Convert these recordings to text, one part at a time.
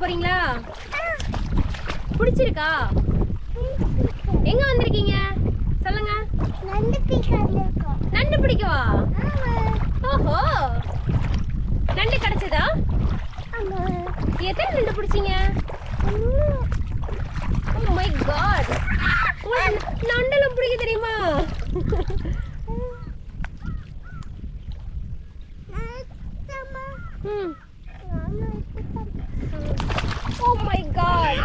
போறீங்களா? பிடிச்சிருக்கா? எங்க வந்திருக்கீங்க சொல்லுங்க. நண்டு பிடிக்கவா? ஓஹோ, நண்டு கிடைச்சதா? எத்தனை நண்டு பிடிச்சீங்க? ஓ மை காட், நண்டெல்லாம் பிடிக்க தெரியுமா? ஓ மை காட்,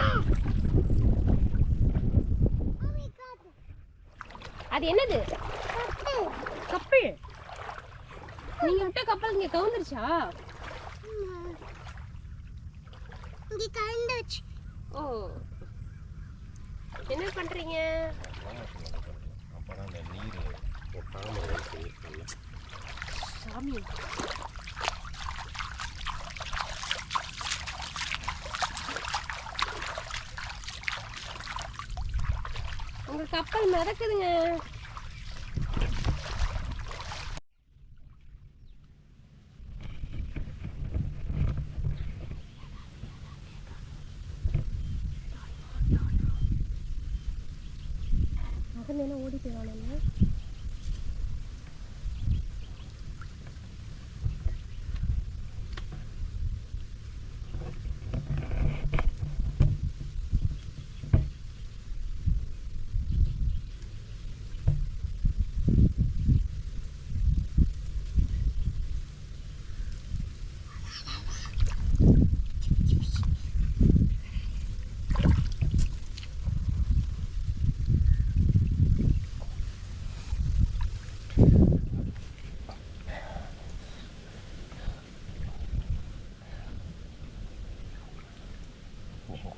அது என்னது? கப்பல். நீங்க விட்ட கப்பல் இங்க கவுந்துருச்சா? இங்க கவுந்துருச்சு. ஓ, என்ன பண்றீங்க? அப்பதான் அந்த நீர் தாமரை சாமி, உங்க கப்பல் மிதக்குதுங்க. அதுல ஓடி போயிடலாம்.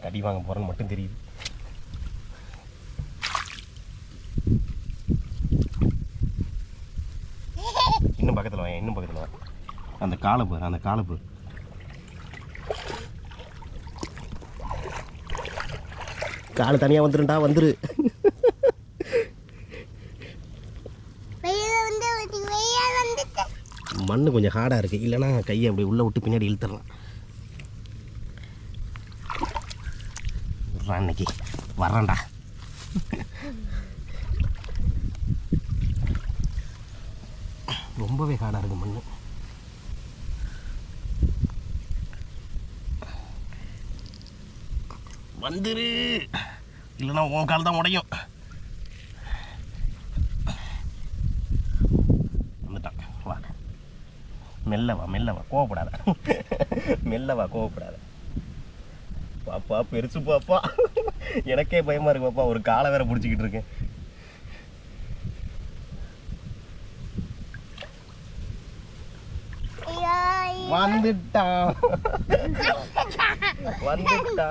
கடி வாங்க போறேன்னு மட்டும் தெரியுது. இன்னும் பக்கத்தில் வா, இன்னும் பக்கத்தில் வா. அந்த காலப்பு, அந்த காலப்பு காலு தனியாக வந்துருண்டா, வந்துரு. மண்ணு கொஞ்சம் ஹார்டாக இருக்குது, இல்லைன்னா கையை அப்படி உள்ளே விட்டு பின்னாடி இழுத்துடலாம். அன்னைக்கு வர்றேன்டா. ரொம்பவே ஹார்டாக இருக்குது மண். வந்துரு, இல்லைன்னா உன் கால் தான் உடையும். வந்துட்டான், வா மெல்ல வா, மெல்ல வா, கோவப்படாத. மெல்ல வா, கோவப்படாத. பாப்பா பெருசு பாப்பா, எனக்கே பயமா இருக்கு பாப்பா, ஒரு காலை வேற பிடிச்சிக்கிட்டு இருக்கேன். வந்துட்டா வந்துட்டா.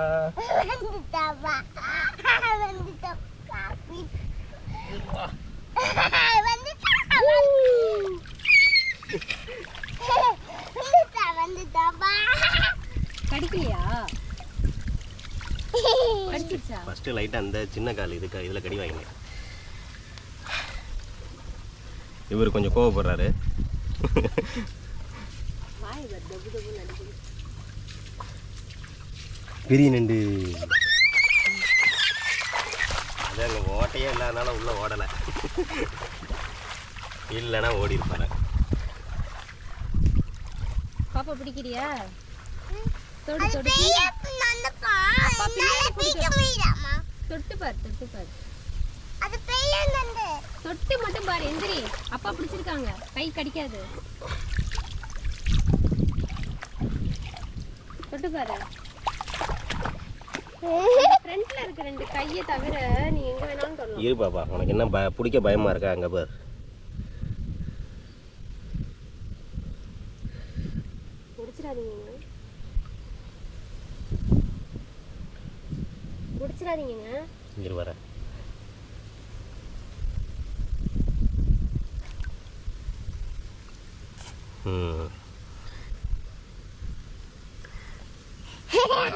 கடிக்கலையா? கடிச்சிருச்சா? ஃபர்ஸ்ட் லைட்டா அந்த சின்ன கால் இதுல கடி வாங்கினேன். இவர் கொஞ்சம் கோவப்படுறாரு. பெரிய நண்டு அதாங்க, ஓட்டையே இல்லாதனால உள்ள ஓடலை, இல்லைன்னா ஓடி இருப்பாரு. பாப்பா பிடிக்கிறியா? தொடு தொடு, தொட்டு பாரு, தொட்டு பாரு, தொட்டு மட்டும் பாரு. எந்திரி, அப்பா பிடிச்சிருக்காங்க, கை கடிக்காது. தொட்டு பாரு. ஃப்ரண்ட்ல இருக்க ரெண்டு கையை தவிர நீ எங்க வேணாலும் தொடலாம். இரு பாப்பா, உனக்கு என்ன பிடிக்க பயமா இருக்கா? அங்க பாரு. முடிச்சிடாதீங்க, முடிச்சிடாதீங்க. இரு வர.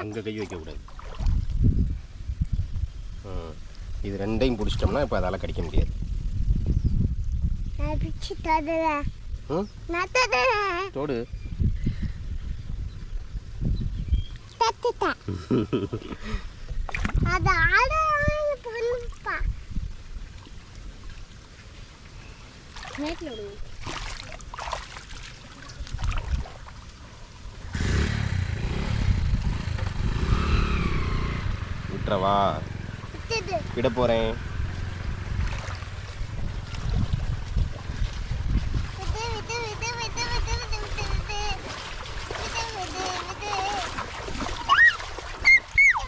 அங்க கை வைக்க கூடாது. இது ரெண்டையும் பிடிச்சிட்டோம்னா இப்போ அதால் கடிக்க முடியாது. தோடு விட்டுட்டேன். அது ஆட பண்ணுப்பா. மேட்ல விடு. விட்டுறவா? விட்டுடு. விட போகிறேன். விடு விடு விடு விடு விடு விடு விடு விடு. விடு விடு விடு.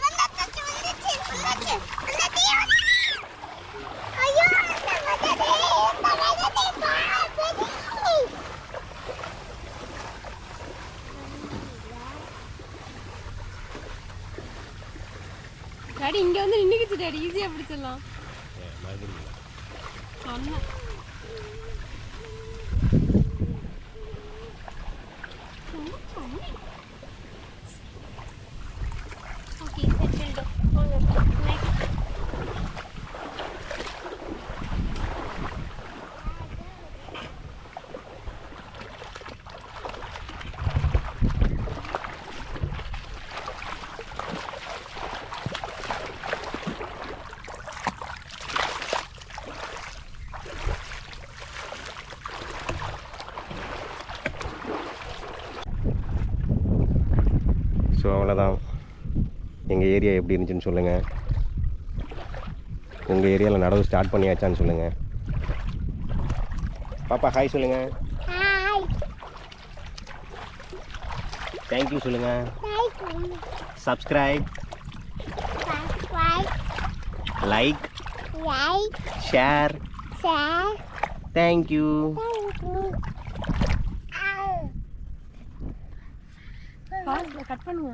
வந்துச்சு வந்துச்சு வந்துச்சு வந்துச்சு. ஐயோ வந்துச்சு வந்துச்சு பாப்பி. டாடி இங்க வந்து நின்னுக்கிச்சு டாடி, ஈஸியா பிடிச்சிடலாம். சொன்னேன். Okay settled. நெக்ஸ்ட் ஸோ அவ்வளோதான். எங்கள் ஏரியா எப்படி இருந்துச்சுன்னு சொல்லுங்கள். உங்கள் ஏரியாவில் நடவு ஸ்டார்ட் பண்ணியாச்சான்னு சொல்லுங்கள். பாப்பா ஹாய் சொல்லுங்கள். ஹாய். தேங்க்யூ சொல்லுங்கள். Hi. Subscribe, subscribe, like, like, share. Share. Thank you. Thank you. Cut பண்ணுங்க.